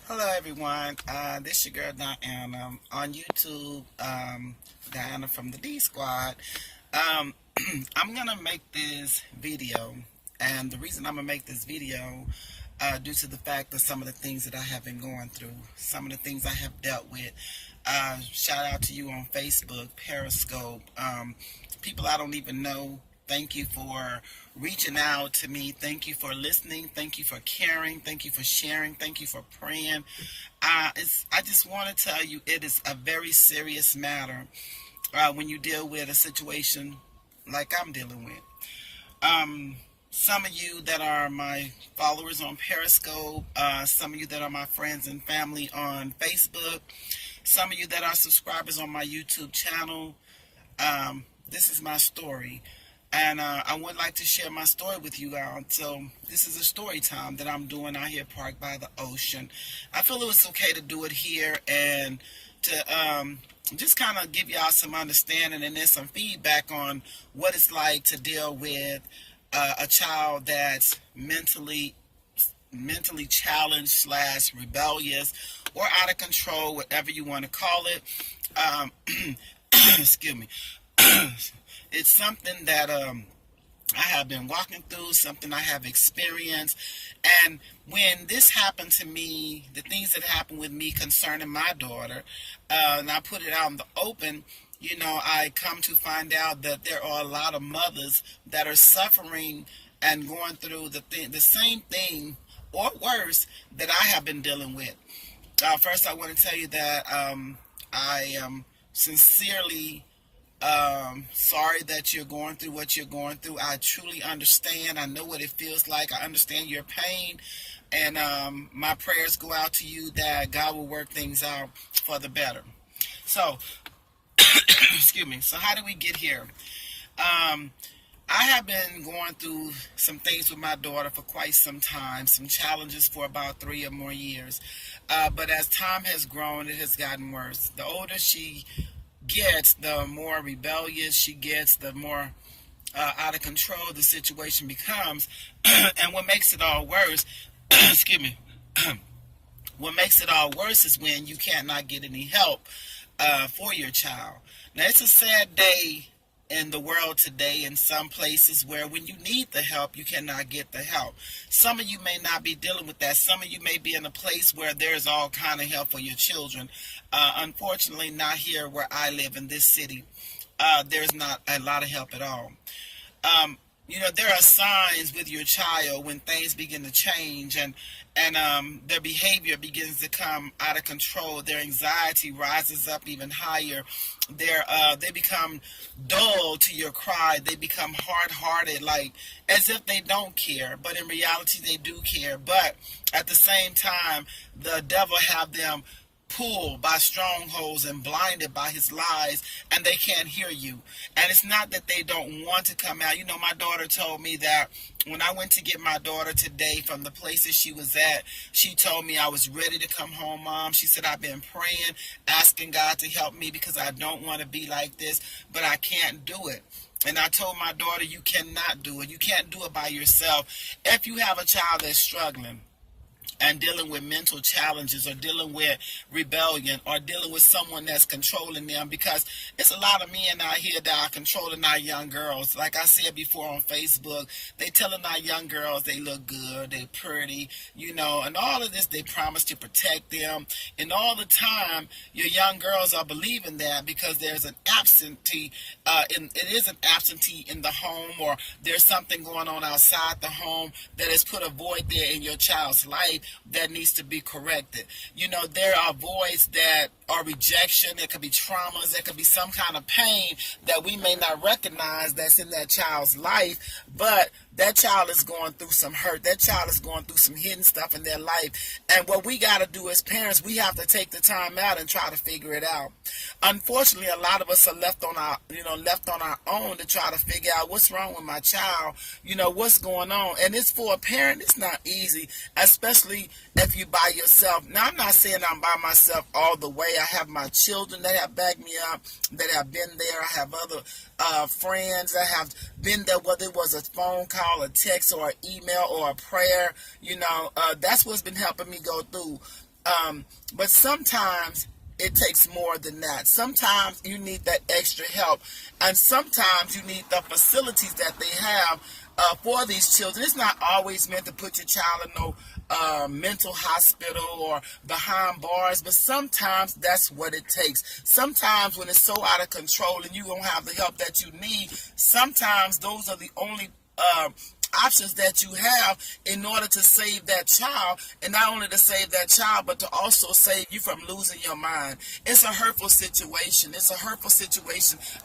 Hello everyone, this your girl Diana on YouTube, Diana from the D Squad. Um, I'm gonna make this video, and the reason I'm gonna make this video, due to the fact of some of the things that I have been going through, some of the things I have dealt with. Shout out to you on Facebook, Periscope, people I don't even know. Thank you for reaching out to me. Thank you for listening. Thank you for caring. Thank you for sharing. Thank you for praying. I just want to tell you it is a very serious matter when you deal with a situation like I'm dealing with. Some of you that are my followers on Periscope, some of you that are my friends and family on Facebook, some of you that are subscribers on my YouTube channel, this is my story. And I would like to share my story with you all. So this is a story time that I'm doing out here parked by the ocean. I feel it was okay to do it here and to just kind of give y'all some understanding and then some feedback on what it's like to deal with a child that's mentally challenged slash rebellious or out of control, whatever you want to call it. Excuse me. It's something that I have been walking through, something I have experienced. And when this happened to me, the things that happened with me concerning my daughter, and I put it out in the open, I come to find out that there are a lot of mothers that are suffering and going through the same thing or worse that I have been dealing with. First, I want to tell you that I am sincerely sorry that you're going through what you're going through. I truly understand. I know what it feels like. I understand your pain. And my prayers go out to you that God will work things out for the better. So, excuse me. So how did we get here? I have been going through some things with my daughter for quite some time, some challenges for about 3 or more years. But as time has grown, it has gotten worse. The older she gets, the more rebellious she gets, the more out of control the situation becomes. And what makes it all worse, excuse me, what makes it all worse is when you cannot get any help for your child. Now, it's a sad day in the world today in some places where when you need the help, you cannot get the help. Some of you may not be dealing with that. Some of you may be in a place where there's all kind of help for your children. Unfortunately, not here where I live in this city. There's not a lot of help at all. There are signs with your child when things begin to change and their behavior begins to come out of control. Their anxiety rises up even higher. They become dull to your cry. They become hard-hearted, like as if they don't care. But in reality, they do care. But at the same time, the devil have them pulled by strongholds and blinded by his lies, and they can't hear you. And it's not that they don't want to come out. My daughter told me that when I went to get my daughter today from the places she was at, she told me I was ready to come home, Mom. She said, I've been praying, asking God to help me because I don't want to be like this, but I can't do it. And I told my daughter, you cannot do it. You can't do it by yourself. If you have a child that's struggling and dealing with mental challenges or dealing with rebellion or dealing with someone that's controlling them, because it's a lot of men out here that are controlling our young girls. Like I said before on Facebook, they telling our young girls they look good, they pretty, and all of this, they promise to protect them. And all the time, your young girls are believing that because there's an absentee, it is an absentee in the home, or there's something going on outside the home that has put a void there in your child's life that needs to be corrected. There are voids that are rejection. There could be traumas. There could be some kind of pain that we may not recognize that's in that child's life, but that child is going through some hurt. That child is going through some hidden stuff in their life. And what we got to do as parents, we have to take the time out and try to figure it out. Unfortunately, a lot of us are left on our own to try to figure out what's wrong with my child, what's going on. And it's for a parent, it's not easy, especially especially if you by yourself. Now, I'm not saying I'm by myself all the way. I have my children that have backed me up, that have been there. I have other friends that have been there, whether it was a phone call, a text, or an email, or a prayer. That's what's been helping me go through. But sometimes it takes more than that. Sometimes you need that extra help, and sometimes you need the facilities that they have for these children. It's not always meant to put your child in no mental hospital or behind bars, but sometimes that's what it takes. Sometimes when it's so out of control and you don't have the help that you need, sometimes those are the only options that you have in order to save that child, and not only to save that child, but to also save you from losing your mind. It's a hurtful situation.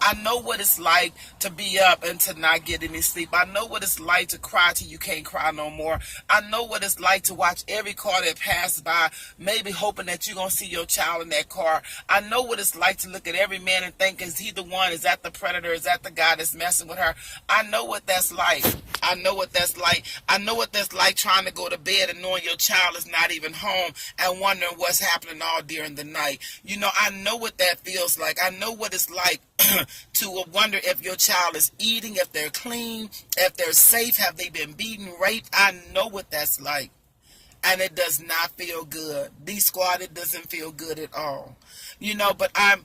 I know what it's like to be up and to not get any sleep. I know what it's like to cry till you can't cry no more. I know what it's like to watch every car that passes by, maybe hoping that you're going to see your child in that car. I know what it's like to look at every man and think, is he the one? Is that the predator? Is that the guy that's messing with her? I know what that's like. I know what that's like trying to go to bed and knowing your child is not even home and wondering what's happening all during the night. I know what that feels like. I know what it's like to wonder if your child is eating, if they're clean, if they're safe, have they been beaten, raped. I know what that's like. And it does not feel good. D-Squad, it doesn't feel good at all. But I'm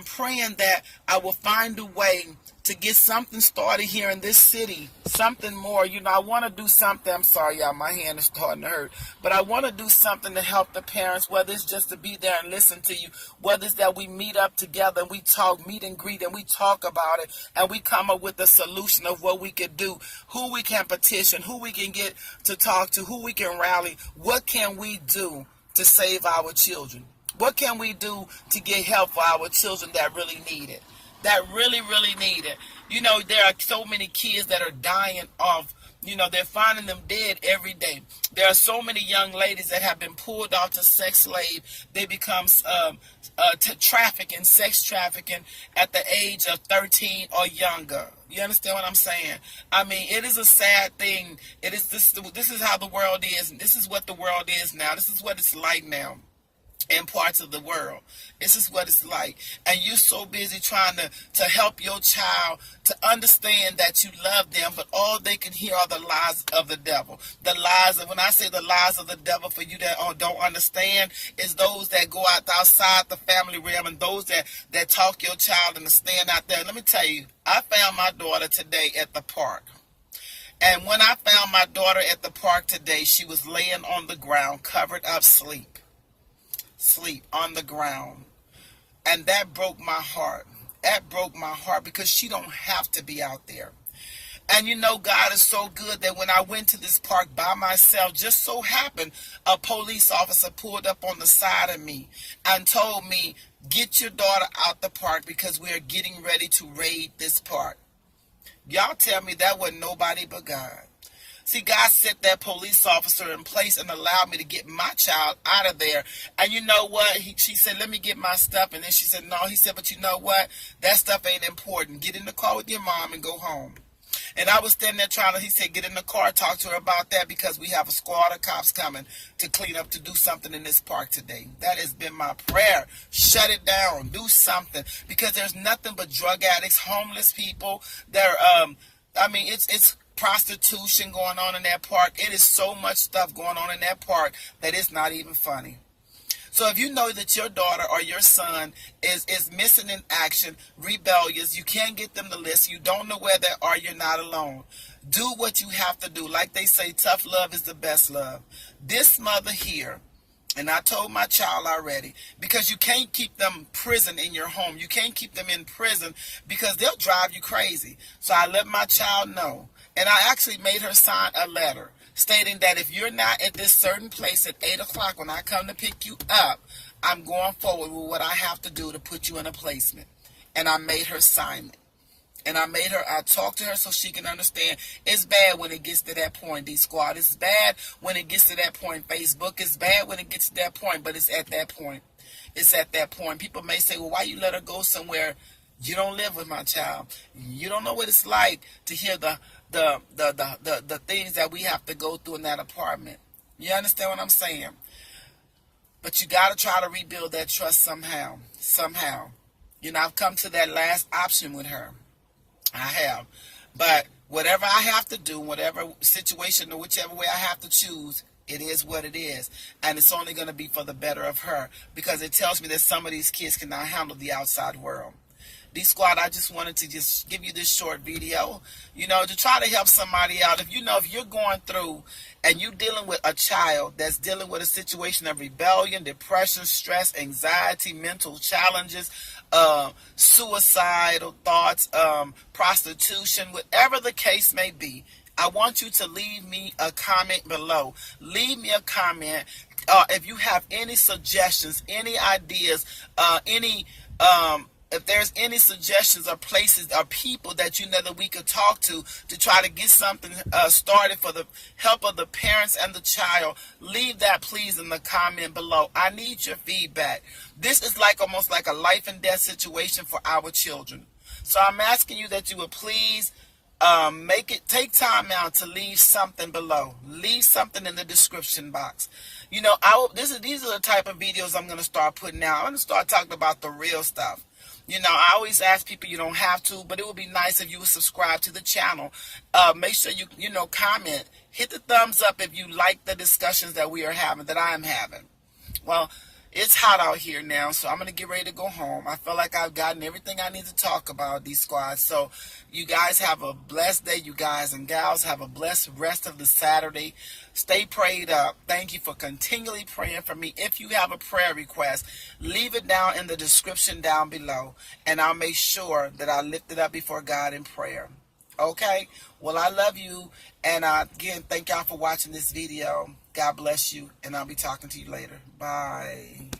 praying that I will find a way to get something started here in this city, something more. I want to do something. I'm sorry, y'all, my hand is starting to hurt. But I want to do something to help the parents, whether it's just to be there and listen to you, whether it's that we meet up together and we talk, meet and greet, and we talk about it, and we come up with a solution of what we could do, who we can petition, who we can get to talk to, who we can rally. What can we do to save our children? What can we do to get help for our children that really need it? That really, really need it. There are so many kids that are dying off. They're finding them dead every day. There are so many young ladies that have been pulled off to sex slave. They become sex trafficking at the age of 13 or younger. You understand what I'm saying? I mean, it is a sad thing. It is this is how the world is. This is what the world is now. This is what it's like now. In parts of the world, this is what it's like, and you're so busy trying to help your child to understand that you love them, but all they can hear are the lies of the devil. The lies, and when I say the lies of the devil, for you that don't understand, is those that go outside the family realm, and those that talk your child and stand out there. Let me tell you, I found my daughter today at the park. And when I found my daughter at the park today, she was laying on the ground, covered up, sleep on the ground. And that broke my heart. Because she don't have to be out there. And God is so good that when I went to this park by myself, just so happened a police officer pulled up on the side of me and told me, get your daughter out the park because we are getting ready to raid this park. Y'all tell me that wasn't nobody but God. See, God set that police officer in place and allowed me to get my child out of there. And you know what? She said, let me get my stuff. And then she said, no. He said, but you know what? That stuff ain't important. Get in the car with your mom and go home. And I was standing there he said, get in the car, talk to her about that because we have a squad of cops coming to clean up, to do something in this park today. That has been my prayer. Shut it down. Do something. Because there's nothing but drug addicts, homeless people. It's prostitution going on in that park. It is so much stuff going on in that park that it's not even funny. So if you know that your daughter or your son is missing in action, rebellious, you can't get them to listen, you don't know where they are, you're not alone. Do what you have to do. Like they say, tough love is the best love. This mother here, and I told my child already, because you can't keep them prison in your home. You can't keep them in prison because they'll drive you crazy. So I let my child know. And I actually made her sign a letter stating that if you're not at this certain place at 8 o'clock when I come to pick you up, I'm going forward with what I have to do to put you in a placement. And I made her sign it. And I talked to her so she can understand. It's bad when it gets to that point, D-Squad. It's bad when it gets to that point, Facebook. It's bad when it gets to that point, but it's at that point. It's at that point. People may say, well, why you let her go somewhere? You don't live with my child. You don't know what it's like to hear the things that we have to go through in that apartment. You understand what I'm saying? But you got to try to rebuild that trust somehow. Somehow. I've come to that last option with her. I have. But whatever I have to do, whatever situation or whichever way I have to choose, it is what it is. And it's only going to be for the better of her, because it tells me that some of these kids cannot handle the outside world. D-Squad, I just wanted to just give you this short video, to try to help somebody out. If you're going through and you're dealing with a child that's dealing with a situation of rebellion, depression, stress, anxiety, mental challenges, suicidal thoughts, prostitution, whatever the case may be, I want you to leave me a comment below. Leave me a comment. If you have any suggestions, any ideas, if there's any suggestions or places or people that that we could talk to try to get something started for the help of the parents and the child, leave that please in the comment below. I need your feedback. This is almost like a life and death situation for our children. So I'm asking you that you would please take time out to leave something below. Leave something in the description box. These are the type of videos I'm going to start putting out. I'm going to start talking about the real stuff. I always ask people, you don't have to, but it would be nice if you would subscribe to the channel. Make sure you comment. Hit the thumbs up if you like the discussions that we are having, that I am having. Well, it's hot out here now, so I'm going to get ready to go home. I feel like I've gotten everything I need to talk about, D-Squad. So you guys have a blessed day. You guys and gals have a blessed rest of the Saturday. Stay prayed up. Thank you for continually praying for me. If you have a prayer request, leave it down in the description down below, and I'll make sure that I lift it up before God in prayer. Okay? Well, I love you, and again, thank y'all for watching this video. God bless you, and I'll be talking to you later. Bye.